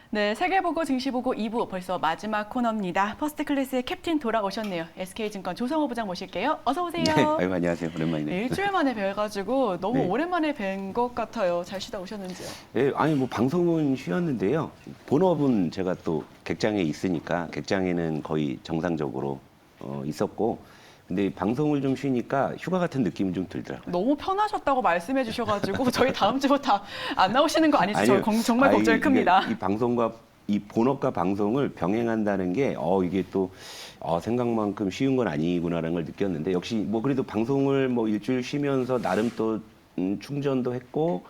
네, 세계보고 증시보고 2부 벌써 마지막 코너입니다. 퍼스트클래스의 캡틴 돌아오셨네요. SK증권 조성호 부장 모실게요. 어서 오세요. 네, 아유, 안녕하세요. 오랜만이네요. 네, 일주일 만에 뵈가지고 너무 네. 오랜만에 뵌 것 같아요. 잘 쉬다 오셨는지요? 네, 아니 뭐 방송은 쉬었는데요. 본업은 제가 또 객장에 있으니까 객장에는 거의 정상적으로 있었고, 근데 방송을 좀 쉬니까 휴가 같은 느낌이 좀 들더라고요. 너무 편하셨다고 말씀해 주셔가지고 저희 다음 주부터 안 나오시는 거 아니죠? 아니요, 정말 걱정이 큽니다. 이 방송과 이 본업과 방송을 병행한다는 게 이게 또 생각만큼 쉬운 건 아니구나라는 걸 느꼈는데, 역시 뭐 그래도 방송을 뭐 일주일 쉬면서 나름 또 충전도 했고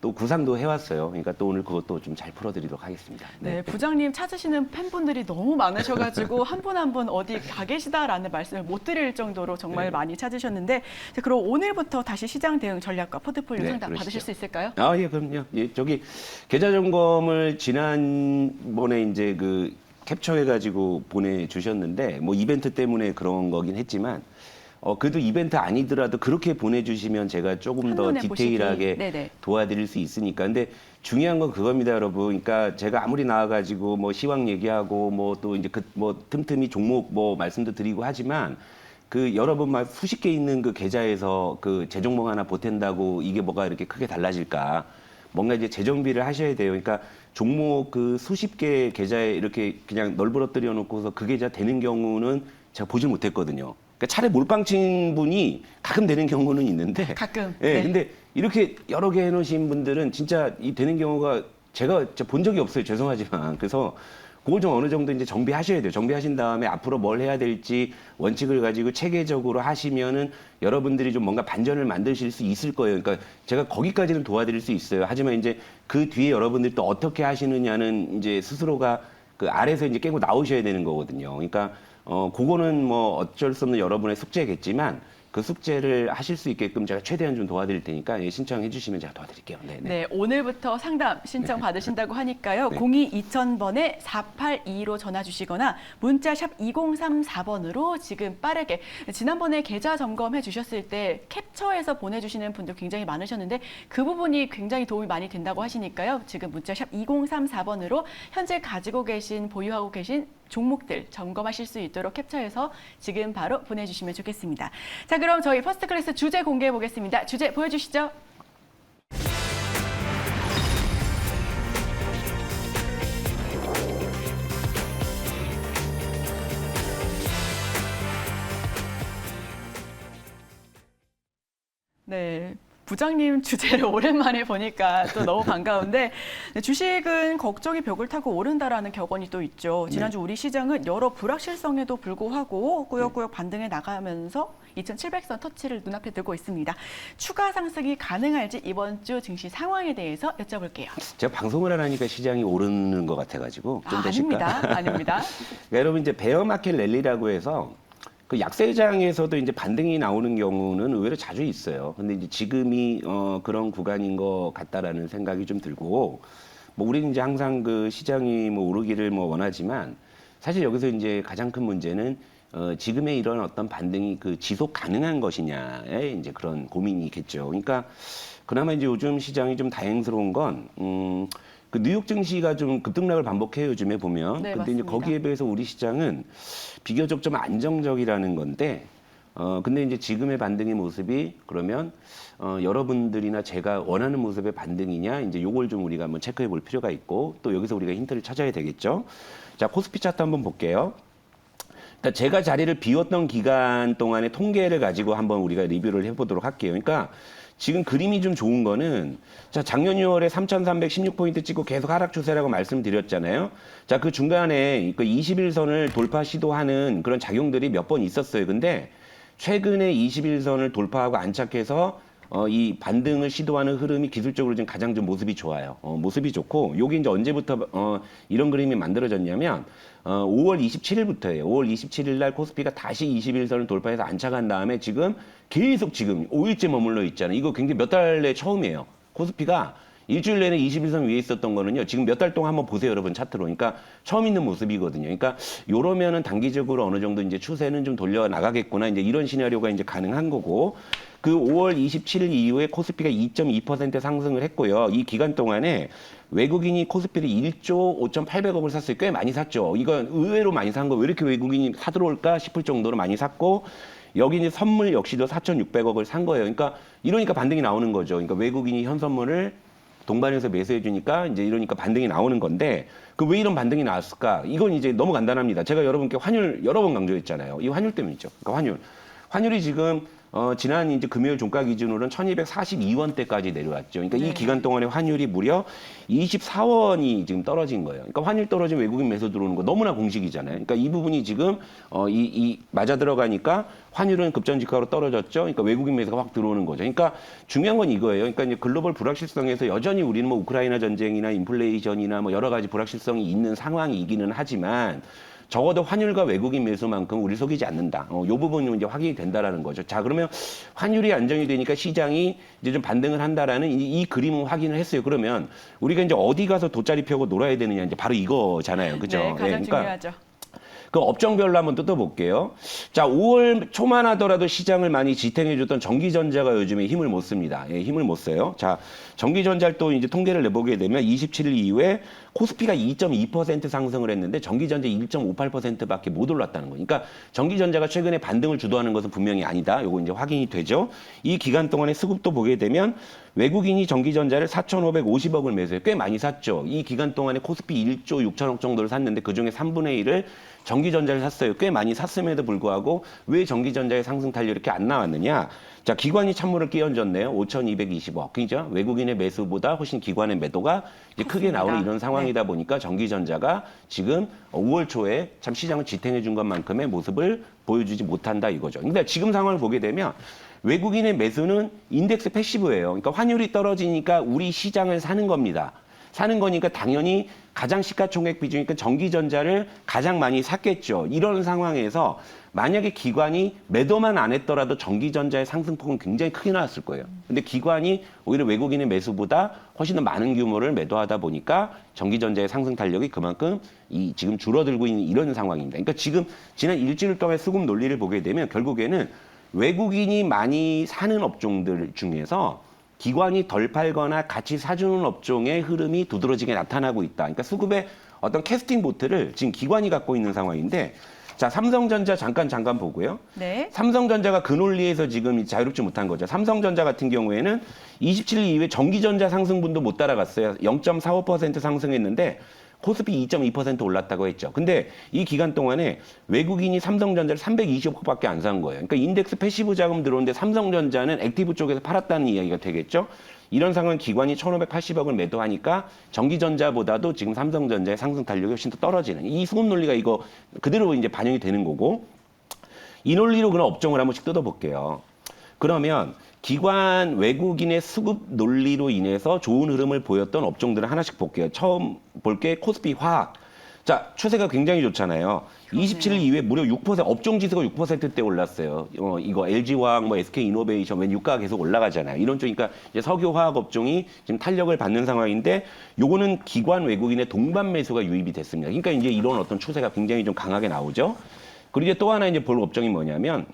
또 구상도 해왔어요. 그러니까 또 오늘 그것도 좀 잘 풀어드리도록 하겠습니다. 네, 부장님 찾으시는 팬분들이 너무 많으셔가지고 한 분 한 분 어디 가 계시다라는 말씀을 못 드릴 정도로 정말 네. 많이 찾으셨는데, 자, 그럼 오늘부터 다시 시장 대응 전략과 포트폴리오 네, 상담 그러시죠. 받으실 수 있을까요? 예, 그럼요. 예, 저기 계좌 점검을 지난번에 이제 그 캡처해가지고 보내주셨는데, 뭐 이벤트 때문에 그런 거긴 했지만, 그래도 이벤트 아니더라도 그렇게 보내주시면 제가 조금 더 한눈에 디테일하게 보시기. 네네. 도와드릴 수 있으니까. 근데 중요한 건 그겁니다, 여러분. 그러니까 제가 아무리 나와가지고 뭐 시황 얘기하고 뭐 또 이제 뭐 틈틈이 종목 뭐 말씀도 드리고 하지만, 그 여러분 막 수십 개 있는 그 계좌에서 그 재종목 하나 보탠다고 이게 뭐가 이렇게 크게 달라질까? 뭔가 이제 재정비를 하셔야 돼요. 그러니까 종목 그 수십 개 계좌에 이렇게 그냥 널브러뜨려 놓고서 그 계좌 되는 경우는 제가 보질 못했거든요. 그러니까 차라리 몰빵 친 분이 가끔 되는 경우는 있는데. 가끔. 예, 네. 근데 이렇게 여러 개 해놓으신 분들은 진짜 이 되는 경우가 제가 진짜 본 적이 없어요. 죄송하지만. 그래서 그걸 좀 어느 정도 이제 정비하셔야 돼요. 정비하신 다음에 앞으로 뭘 해야 될지 원칙을 가지고 체계적으로 하시면은 여러분들이 좀 뭔가 반전을 만드실 수 있을 거예요. 그러니까 제가 거기까지는 도와드릴 수 있어요. 하지만 이제 그 뒤에 여러분들이 또 어떻게 하시느냐는 이제 스스로가 그 아래서 이제 깨고 나오셔야 되는 거거든요. 그러니까 그거는 뭐 어쩔 수 없는 여러분의 숙제겠지만, 그 숙제를 하실 수 있게끔 제가 최대한 좀 도와드릴 테니까 신청해 주시면 제가 도와드릴게요. 네, 네. 네, 오늘부터 상담 신청 받으신다고 하니까요. 네. 02-2000번에 4822로 전화 주시거나 문자 샵 2034번으로 지금 빠르게, 지난번에 계좌 점검해 주셨을 때 캡처해서 보내주시는 분들 굉장히 많으셨는데 그 부분이 굉장히 도움이 많이 된다고 하시니까요. 지금 문자 샵 2034번으로 현재 가지고 계신, 보유하고 계신 종목들 점검하실 수 있도록 캡처해서 지금 바로 보내주시면 좋겠습니다. 자, 그럼 저희 퍼스트클래스 주제 공개해 보겠습니다. 주제 보여주시죠. 네. 부장님 주제를 오랜만에 보니까 또 너무 반가운데, 네, 주식은 걱정이 벽을 타고 오른다라는 격언이 또 있죠. 지난주 우리 시장은 여러 불확실성에도 불구하고 꾸역꾸역 반등해 나가면서 2,700선 터치를 눈앞에 두고 있습니다. 추가 상승이 가능할지 이번 주 증시 상황에 대해서 여쭤볼게요. 제가 방송을 안 하니까 시장이 오르는 것 같아가지고 좀 더 쉴까? 아닙니다. 아닙니다. 그러니까 여러분 이제 베어마켓 랠리라고 해서 그 약세장에서도 이제 반등이 나오는 경우는 의외로 자주 있어요. 근데 이제 지금이 그런 구간인 것 같다라는 생각이 좀 들고, 뭐 우리는 이제 항상 그 시장이 뭐 오르기를 뭐 원하지만, 사실 여기서 이제 가장 큰 문제는 지금의 이런 어떤 반등이 그 지속 가능한 것이냐의 이제 그런 고민이겠죠. 그러니까 그나마 이제 요즘 시장이 좀 다행스러운 건 그 뉴욕 증시가 좀 급등락을 반복해요, 요즘에 보면. 네, 근데 이제 맞습니다. 거기에 비해서 우리 시장은 비교적 좀 안정적이라는 건데, 근데 이제 지금의 반등의 모습이 그러면 여러분들이나 제가 원하는 모습의 반등이냐, 이제 요걸 좀 우리가 한번 체크해 볼 필요가 있고, 또 여기서 우리가 힌트를 찾아야 되겠죠. 자, 코스피 차트 한번 볼게요. 그러니까 제가 자리를 비웠던 기간 동안의 통계를 가지고 한번 우리가 리뷰를 해보도록 할게요. 그러니까 지금 그림이 좀 좋은 거는, 자, 작년 6월에 3,316포인트 찍고 계속 하락 추세라고 말씀드렸잖아요. 자, 그 중간에 그 21선을 돌파 시도하는 그런 작용들이 몇 번 있었어요. 근데 최근에 21선을 돌파하고 안착해서 이 반등을 시도하는 흐름이 기술적으로 지금 가장 좀 모습이 좋아요. 모습이 좋고, 요게 이제 언제부터 이런 그림이 만들어졌냐면 5월 27일부터예요. 5월 27일 날 코스피가 다시 21선을 돌파해서 안착한 다음에 지금 계속 지금 5일째 머물러 있잖아요. 이거 굉장히 몇 달 내 처음이에요. 코스피가 일주일 내내 21선 위에 있었던 거는요, 지금 몇 달 동안 한번 보세요, 여러분, 차트로. 그러니까 처음 있는 모습이거든요. 그러니까 요러면은 단기적으로 어느 정도 이제 추세는 좀 돌려 나가겠구나, 이제 이런 시나리오가 이제 가능한 거고, 그 5월 27일 이후에 코스피가 2.2% 상승을 했고요. 이 기간 동안에 외국인이 코스피를 1조 5,800억을 샀어요. 꽤 많이 샀죠. 이건 의외로 많이 산 거 왜 이렇게 외국인이 사들어올까 싶을 정도로 많이 샀고 여기 이제 선물 역시도 4,600억을 산 거예요. 그러니까 이러니까 반등이 나오는 거죠. 그러니까 외국인이 현 선물을 동반해서 매수해 주니까 이제 이러니까 반등이 나오는 건데 그 왜 이런 반등이 나왔을까? 이건 이제 너무 간단합니다. 제가 여러분께 환율 여러 번 강조했잖아요. 이 환율 때문이죠. 그러니까 환율이 지금 지난 이제 금요일 종가 기준으로는 1,242원대까지 내려왔죠. 그러니까 이 기간 동안에 환율이 무려 24원이 지금 떨어진 거예요. 그러니까 환율 떨어진 외국인 매수 들어오는 거 너무나 공식이잖아요. 그러니까 이 부분이 지금 이 맞아 들어가니까 환율은 급전직하로 떨어졌죠. 그러니까 외국인 매수가 확 들어오는 거죠. 그러니까 중요한 건 이거예요. 그러니까 이제 글로벌 불확실성에서 여전히 우리는 뭐 우크라이나 전쟁이나 인플레이션이나 뭐 여러 가지 불확실성이 있는 상황이기는 하지만 적어도 환율과 외국인 매수만큼 우리 속이지 않는다. 이 부분이 이제 확인이 된다라는 거죠. 자, 그러면 환율이 안정이 되니까 시장이 이제 좀 반등을 한다라는 이 그림은 확인을 했어요. 그러면 우리가 이제 어디 가서 돗자리 펴고 놀아야 되느냐 이제 바로 이거잖아요. 그죠? 네, 가장 중요하죠. 그 업종별로 한번 뜯어볼게요. 자, 5월 초만 하더라도 시장을 많이 지탱해줬던 전기전자가 요즘에 힘을 못 씁니다. 예, 힘을 못 써요. 자, 전기전자를 또 이제 통계를 내보게 되면 27일 이후에 코스피가 2.2% 상승을 했는데 전기전자 1.58%밖에 못 올랐다는 거예요. 그러니까 전기전자가 최근에 반등을 주도하는 것은 분명히 아니다. 요거 이제 확인이 되죠. 이 기간 동안의 수급도 보게 되면 외국인이 전기전자를 4,550억을 매수해요. 꽤 많이 샀죠. 이 기간 동안에 코스피 1조 6천억 정도를 샀는데 그중에 3분의 1을 전기전자를 샀어요. 꽤 많이 샀음에도 불구하고 왜 전기전자의 상승 탄력이 이렇게 안 나왔느냐. 자, 기관이 찬물을 끼얹었네요. 5,220억. 그죠? 외국인의 매수보다 훨씬 기관의 매도가 이제 크게 나오는 이런 상황이다 보니까 전기전자가 지금 5월 초에 참 시장을 지탱해 준 것만큼의 모습을 보여주지 못한다 이거죠. 근데 지금 상황을 보게 되면 외국인의 매수는 인덱스 패시브예요. 그러니까 환율이 떨어지니까 우리 시장을 사는 겁니다. 사는 거니까 당연히 가장 시가총액 비중이니까 전기전자를 가장 많이 샀겠죠. 이런 상황에서 만약에 기관이 매도만 안 했더라도 전기전자의 상승폭은 굉장히 크게 나왔을 거예요. 근데 기관이 오히려 외국인의 매수보다 훨씬 더 많은 규모를 매도하다 보니까 전기전자의 상승 탄력이 그만큼 지금 줄어들고 있는 이런 상황입니다. 그러니까 지금 지난 일주일 동안의 수급 논리를 보게 되면 결국에는 외국인이 많이 사는 업종들 중에서 기관이 덜 팔거나 같이 사주는 업종의 흐름이 두드러지게 나타나고 있다. 그러니까 수급의 어떤 캐스팅 보트를 지금 기관이 갖고 있는 상황인데 자, 삼성전자 잠깐 보고요. 네. 삼성전자가 그 논리에서 지금 자유롭지 못한 거죠. 삼성전자 같은 경우에는 27일 이후에 전기전자 상승분도 못 따라갔어요. 0.45% 상승했는데 코스피 2.2% 올랐다고 했죠. 근데 이 기간 동안에 외국인이 삼성전자를 320억밖에 안 산 거예요. 그러니까 인덱스 패시브 자금 들어오는데 삼성전자는 액티브 쪽에서 팔았다는 이야기가 되겠죠. 이런 상황은 기관이 1,580억을 매도하니까 전기전자보다도 지금 삼성전자의 상승 탄력이 훨씬 더 떨어지는 이 수급 논리가 이거 그대로 이제 반영이 되는 거고 이 논리로 그런 업종을 한 번씩 뜯어볼게요. 그러면 기관 외국인의 수급 논리로 인해서 좋은 흐름을 보였던 업종들을 하나씩 볼게요. 처음 볼 게 코스피 화학. 자, 추세가 굉장히 좋잖아요. 27일 이후에 무려 6% 업종 지수가 6%대 올랐어요. 이거 LG화학, 뭐 SK이노베이션, 왜 유가가 계속 올라가잖아요. 이런 쪽이니까 이제 석유화학 업종이 지금 탄력을 받는 상황인데 요거는 기관 외국인의 동반 매수가 유입이 됐습니다. 그러니까 이제 이런 어떤 추세가 굉장히 좀 강하게 나오죠. 그리고 이제 또 하나 이제 볼 업종이 뭐냐면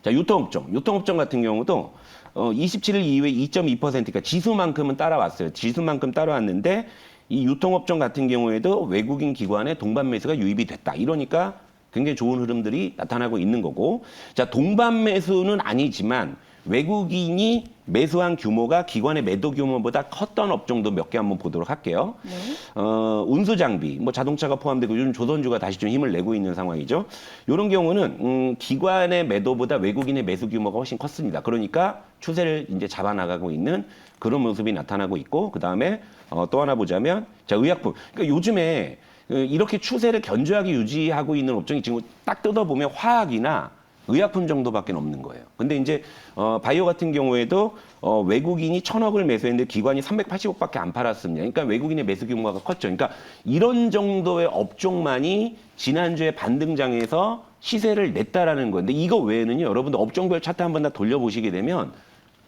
자, 유통업종 같은 경우도 27일 이후에 2.2% 그러니까 지수만큼은 따라왔어요. 지수만큼 따라왔는데 이 유통업종 같은 경우에도 외국인 기관의 동반 매수가 유입이 됐다. 이러니까 굉장히 좋은 흐름들이 나타나고 있는 거고 자, 동반 매수는 아니지만 외국인이 매수한 규모가 기관의 매도 규모보다 컸던 업종도 몇 개 한번 보도록 할게요. 네. 운수장비, 뭐 자동차가 포함되고 요즘 조선주가 다시 좀 힘을 내고 있는 상황이죠. 이런 경우는 기관의 매도보다 외국인의 매수 규모가 훨씬 컸습니다. 그러니까 추세를 이제 잡아나가고 있는 그런 모습이 나타나고 있고 그 다음에 또 하나 보자면 자, 의약품. 그러니까 요즘에 이렇게 추세를 견조하게 유지하고 있는 업종이 지금 딱 뜯어보면 화학이나 의약품 정도밖에 없는 거예요. 근데 이제 바이오 같은 경우에도 외국인이 1,000억을 매수했는데 기관이 380억밖에 안 팔았습니다. 그러니까 외국인의 매수 규모가 컸죠. 그러니까 이런 정도의 업종만이 지난주에 반등장에서 시세를 냈다라는 건데 이거 외에는요. 여러분들 업종별 차트 한번 다 돌려보시게 되면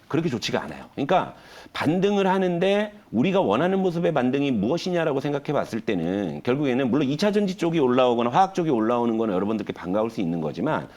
그렇게 좋지가 않아요. 그러니까 반등을 하는데 우리가 원하는 모습의 반등이 무엇이냐라고 생각해 봤을 때는 결국에는 물론 2차 전지 쪽이 올라오거나 화학 쪽이 올라오는 거는 여러분들께 반가울 수 있는 거지만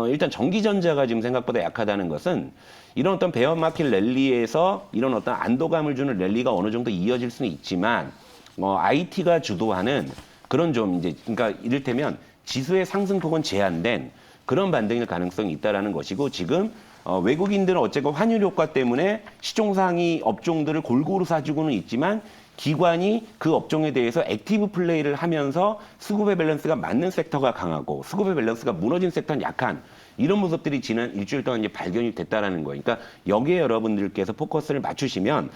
일단 전기전자가 지금 생각보다 약하다는 것은 이런 어떤 베어마켓 랠리에서 이런 어떤 안도감을 주는 랠리가 어느 정도 이어질 수는 있지만 IT가 주도하는 그런 좀 이제 그러니까 이를테면 지수의 상승폭은 제한된 그런 반등일 가능성이 있다라는 것이고 지금 외국인들은 어쨌건 환율 효과 때문에 시종상위 업종들을 골고루 사주고는 있지만 기관이 그 업종에 대해서 액티브 플레이를 하면서 수급의 밸런스가 맞는 섹터가 강하고 수급의 밸런스가 무너진 섹터는 약한 이런 모습들이 지난 일주일 동안 이제 발견이 됐다라는 거예요. 그러니까 여기에 여러분들께서 포커스를 맞추시면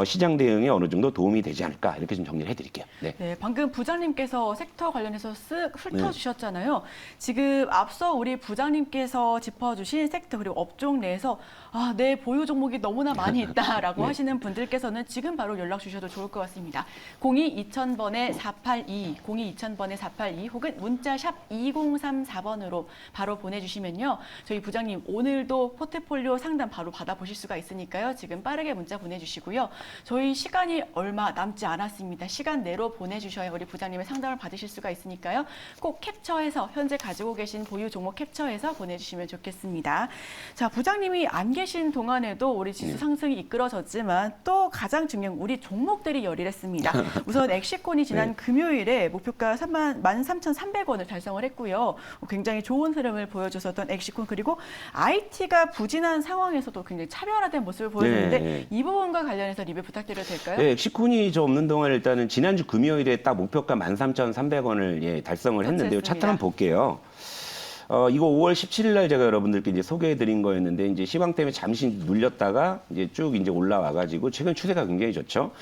시장 대응에 어느 정도 도움이 되지 않을까 이렇게 좀 정리를 해드릴게요. 네. 네, 방금 부장님께서 섹터 관련해서 쓱 훑어주셨잖아요. 지금 앞서 우리 부장님께서 짚어주신 sek터 그리고 업종 내에서 내 보유 종목이 너무나 많이 있다라고 네. 하시는 분들께서는 지금 바로 연락 주셔도 좋을 것 같습니다. 02-2000번에 482, 02-2000번에 482 혹은 문자 샵 2034번으로 바로 보내주시면요. 저희 부장님 오늘도 포트폴리오 상담 바로 받아보실 수가 있으니까요. 지금 빠르게 문자 보내주시고요. 저희 시간이 얼마 남지 않았습니다. 시간 내로 보내주셔야 우리 부장님의 상담을 받으실 수가 있으니까요. 꼭 캡처해서 현재 가지고 계신 보유 종목 캡처해서 보내주시면 좋겠습니다. 자, 부장님이 안 계신 동안에도 우리 지수 상승이 이끌어졌지만 또 가장 중요한 우리 종목들이 열일했습니다. 우선 엑시콘이 지난 네. 금요일에 목표가 13,300원을 달성을 했고요. 굉장히 좋은 흐름을 보여줬었던 엑시콘 그리고 IT가 부진한 상황에서도 굉장히 차별화된 모습을 보여줬는데 네. 이 부분과 관련해서 리뷰 부탁드려도 될까요? 네, 엑시콘이 저 없는 동안 일단은 지난주 금요일에 딱 목표가 13,300원을 달성을 했는데요. 터치했습니다. 차트 한번 볼게요. 이거 5월 17일 날 제가 여러분들께 이제 소개해드린 거였는데 이제 시황 때문에 잠시 눌렸다가 이제 쭉 이제 올라와가지고 최근 추세가 굉장히 좋죠.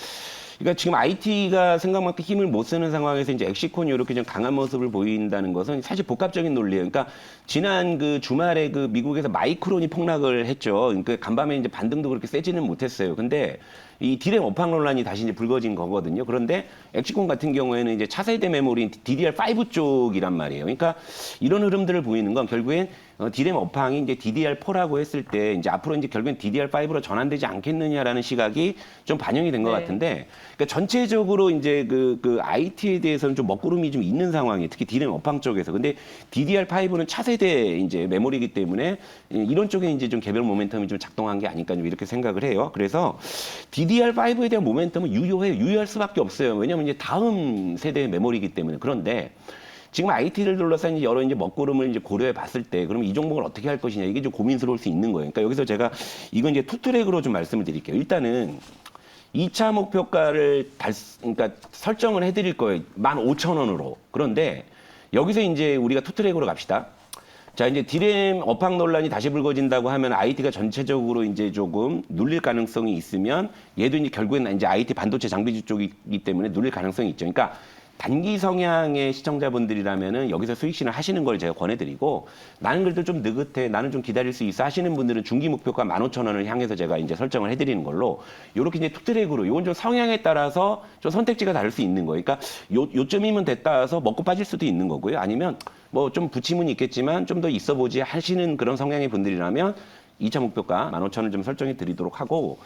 그러니까 지금 IT가 생각만큼 힘을 못 쓰는 상황에서 이제 엑시콘이 이렇게 좀 강한 모습을 보인다는 것은 사실 복합적인 논리예요. 그러니까 지난 그 주말에 그 미국에서 마이크론이 폭락을 했죠. 그러니까 간밤에 이제 반등도 그렇게 세지는 못했어요. 근데 이 디램 업황 논란이 다시 이제 불거진 거거든요. 그런데 엑시콘 같은 경우에는 이제 차세대 메모리인 DDR5 쪽이란 말이에요. 그러니까 이런 흐름들을 보이는 건 결국엔 디램 업황이 이제 DDR4라고 했을 때 이제 앞으로 이제 결국엔 DDR5로 전환되지 않겠느냐라는 시각이 좀 반영이 된 것 네. 같은데, 그러니까 전체적으로 이제 그 IT에 대해서는 좀 먹구름이 좀 있는 상황이에요. 특히 디램 업황 쪽에서. 근데 DDR5는 차세대 이제 메모리이기 때문에 이런 쪽에 이제 좀 개별 모멘텀이 좀 작동한 게 아닐까 좀 이렇게 생각을 해요. 그래서 DDR5에 대한 모멘텀은 유효할 수밖에 없어요. 왜냐하면 이제 다음 세대의 메모리이기 때문에. 그런데 지금 IT를 둘러싼 여러 이제 먹구름을 이제 고려해 봤을 때, 그럼 이 종목을 어떻게 할 것이냐, 이게 좀 고민스러울 수 있는 거예요. 그러니까 여기서 제가 이건 이제 투트랙으로 좀 말씀을 드릴게요. 일단은 2차 목표가를 그러니까 설정을 해드릴 거예요. 15,000원으로. 그런데 여기서 이제 우리가 투트랙으로 갑시다. 자, 이제 디램 업황 논란이 다시 불거진다고 하면 IT가 전체적으로 이제 조금 눌릴 가능성이 있으면 얘도 이제 결국엔 이제 IT 반도체 장비주 쪽이기 때문에 눌릴 가능성이 있죠. 그러니까 단기 성향의 시청자분들이라면은 여기서 수익 실현 하시는 걸 제가 권해드리고, 나는 그래도 좀 느긋해, 나는 좀 기다릴 수 있어 하시는 분들은 중기 목표가 15,000원을 향해서 제가 이제 설정을 해드리는 걸로, 요렇게 이제 투트랙으로, 요건 좀 성향에 따라서 좀 선택지가 다를 수 있는 거예요. 그러니까 요점이면 됐다 해서 먹고 빠질 수도 있는 거고요. 아니면 뭐 좀 부침은 있겠지만 좀 더 있어 보지 하시는 그런 성향의 분들이라면 2차 목표가 15,000원 좀 설정해 드리도록 하고,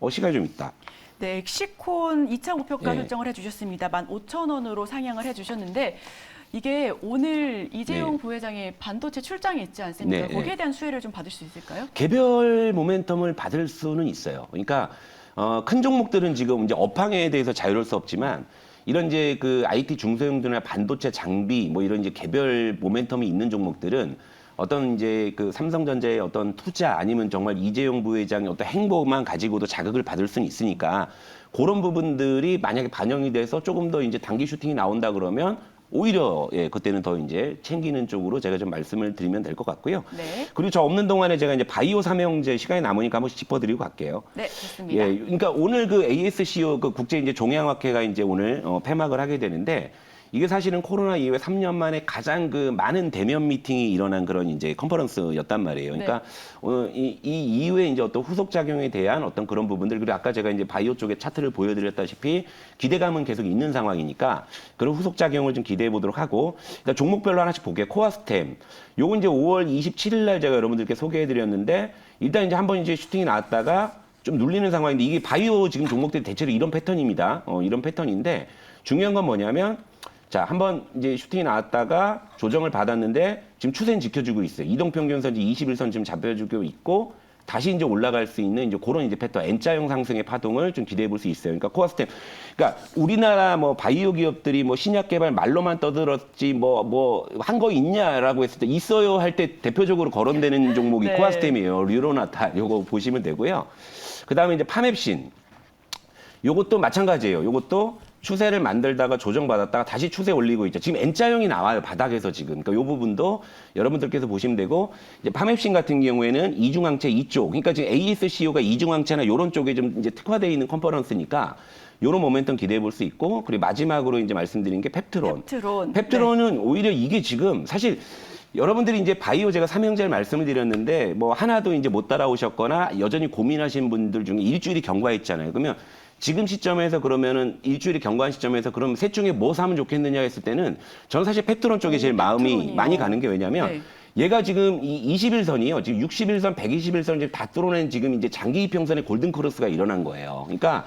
시간이 좀 있다. 네, 엑시콘 2차 목표가 네. 설정을 해주셨습니다. 15,000원으로 상향을 해주셨는데 이게 오늘 이재용 네. 부회장의 반도체 출장이 있지 않습니까? 네, 거기에 네. 대한 수혜를 좀 받을 수 있을까요? 개별 모멘텀을 받을 수는 있어요. 그러니까 큰 종목들은 지금 이제 업황에 대해서 자유로울 수 없지만, 이런 이제 그 IT 중소형들이나 반도체 장비 뭐 이런 이제 개별 모멘텀이 있는 종목들은 어떤 이제 그 삼성전자의 어떤 투자 아니면 정말 이재용 부회장의 어떤 행보만 가지고도 자극을 받을 수는 있으니까, 그런 부분들이 만약에 반영이 돼서 조금 더 이제 단기 슈팅이 나온다 그러면 오히려 그때는 더 이제 챙기는 쪽으로 제가 좀 말씀을 드리면 될 것 같고요. 네. 그리고 저 없는 동안에 제가 이제 바이오 삼형제 시간이 남으니까 한번 짚어드리고 갈게요. 네, 좋습니다. 예, 그러니까 오늘 그 ASCO 그 국제 이제 종양학회가 이제 오늘 폐막을 하게 되는데, 이게 사실은 코로나 이후에 3년 만에 가장 그 많은 대면 미팅이 일어난 그런 이제 컨퍼런스였단 말이에요. 그러니까 이 이후에 이제 어떤 후속 작용에 대한 어떤 그런 부분들, 그리고 아까 제가 이제 바이오 쪽의 차트를 보여드렸다시피 기대감은 계속 있는 상황이니까 그런 후속 작용을 좀 기대해 보도록 하고, 일단 종목별로 하나씩 볼게요. 코아스템. 요건 이제 5월 27일 날 제가 여러분들께 소개해 드렸는데, 일단 이제 한번 이제 슈팅이 나왔다가 좀 눌리는 상황인데, 이게 바이오 지금 종목들이 대체로 이런 패턴입니다. 이런 패턴인데, 중요한 건 뭐냐면, 자, 한번 이제 슈팅이 나왔다가 조정을 받았는데 지금 추세는 지켜주고 있어요. 이동평균선 21선 지금 잡혀주고 있고 다시 이제 올라갈 수 있는 이제 그런 이제 패턴 N자형 상승의 파동을 좀 기대해 볼 수 있어요. 그러니까 코어스템, 그러니까 우리나라 뭐 바이오 기업들이 뭐 신약 개발 말로만 떠들었지 뭐 한 거 있냐라고 했을 때 있어요 할 때 대표적으로 거론되는 종목이 네. 코어스템이에요. 류로나탈 요거 보시면 되고요. 그다음에 이제 파맵신 요것도 마찬가지예요. 요것도 추세를 만들다가 조정받았다가 다시 추세 올리고 있죠. 지금 N자형이 나와요. 바닥에서 지금. 그러니까 요 부분도 여러분들께서 보시면 되고, 이제 파맵신 같은 경우에는 이중항체 이쪽. 그러니까 지금 ASCO가 이중항체나 요런 쪽에 좀 이제 특화되어 있는 컴포넌스니까 요런 모멘텀 기대해 볼 수 있고, 그리고 마지막으로 이제 말씀드린 게 펩트론. 펩트론은 오히려 이게 지금 사실 여러분들이 이제 바이오 제가 삼형제를 말씀을 드렸는데 뭐 하나도 이제 못 따라오셨거나 여전히 고민하시는 분들 중에 일주일이 경과했잖아요. 그러면 지금 시점에서 그러면은 일주일이 경과한 시점에서 그럼 셋 중에 뭐 사면 좋겠느냐 했을 때는 저는 사실 펩트론 쪽에 제일 마음이 펩트론이요. 많이 가는 게 왜냐면 얘가 지금 이 21선이요. 지금 61선, 121선 지금 다 뚫어낸 지금 이제 장기 이평선의 골든 크로스가 일어난 거예요. 그러니까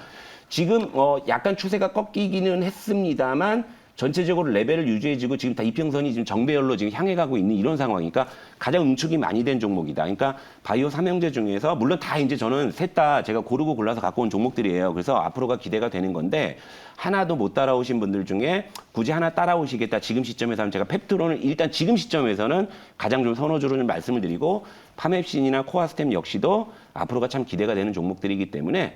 지금 약간 추세가 꺾이기는 했습니다만 전체적으로 레벨을 유지해지고 지금 다 이평선이 지금 정배열로 지금 향해 가고 있는 이런 상황이니까 가장 응축이 많이 된 종목이다. 그러니까 바이오 삼형제 중에서 물론 다 이제 저는 셋 다 제가 고르고 골라서 갖고 온 종목들이에요. 그래서 앞으로가 기대가 되는 건데 하나도 못 따라오신 분들 중에 굳이 하나 따라오시겠다. 지금 시점에서 하면 제가 펩트론을 일단 지금 시점에서는 가장 좀 선호주로 좀 말씀을 드리고 파맵신이나 코아스템 역시도 앞으로가 참 기대가 되는 종목들이기 때문에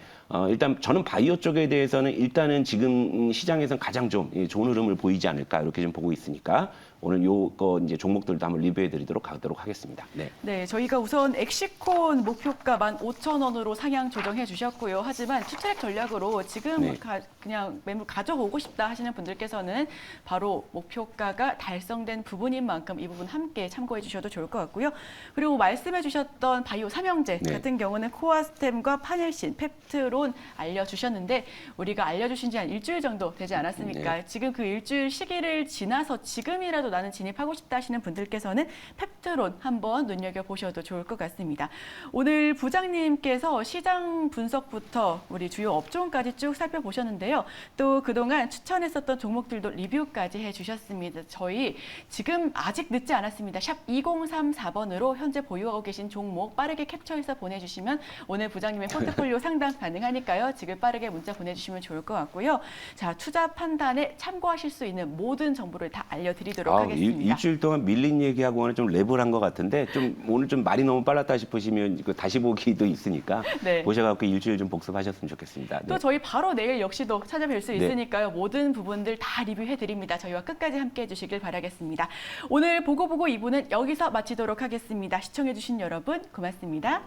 일단 저는 바이오 쪽에 대해서는 일단은 지금 시장에서는 가장 좀 좋은 흐름을 보이지 않을까 이렇게 좀 보고 있으니까 오늘 요거 이제 종목들도 한번 리뷰해 드리도록 하겠습니다. 네. 네, 저희가 우선 엑시콘 목표가 15,000원으로 상향 조정해 주셨고요. 하지만 투트랙 전략으로 지금 네. 그냥 매물 가져오고 싶다 하시는 분들께서는 바로 목표가가 달성된 부분인 만큼 이 부분 함께 참고해 주셔도 좋을 것 같고요. 그리고 말씀해 주셨던 바이오 삼형제 네. 같은 경우는 코아스템과 파넬신, 펩트론 알려주셨는데 우리가 알려주신 지 한 일주일 정도 되지 않았습니까? 네. 지금 그 일주일 시기를 지나서 지금이라도 나는 진입하고 싶다 하시는 분들께서는 펩트론 한번 눈여겨보셔도 좋을 것 같습니다. 오늘 부장님께서 시장 분석부터 우리 주요 업종까지 쭉 살펴보셨는데요. 또 그동안 추천했었던 종목들도 리뷰까지 해주셨습니다. 저희 지금 아직 늦지 않았습니다. 샵 2034번으로 현재 보유하고 계신 종목 빠르게 캡처해서 보내주시면 오늘 부장님의 포트폴리오 상담 가능하니까요. 지금 빠르게 문자 보내주시면 좋을 것 같고요. 자, 투자 판단에 참고하실 수 있는 모든 정보를 다 알려드리도록 하겠습니다. 일주일 동안 밀린 얘기하고는 좀 랩을 한 것 같은데 좀 오늘 좀 말이 너무 빨랐다 싶으시면 그 다시 보기도 있으니까 네. 보셔갖고 일주일 좀 복습하셨으면 좋겠습니다. 네. 또 저희 바로 내일 역시도 찾아뵐 수 네. 있으니까요. 모든 부분들 다 리뷰해드립니다. 저희와 끝까지 함께해 주시길 바라겠습니다. 오늘 보고 2부는 여기서 마치도록 하겠습니다. 시청해주신 여러분 고맙습니다.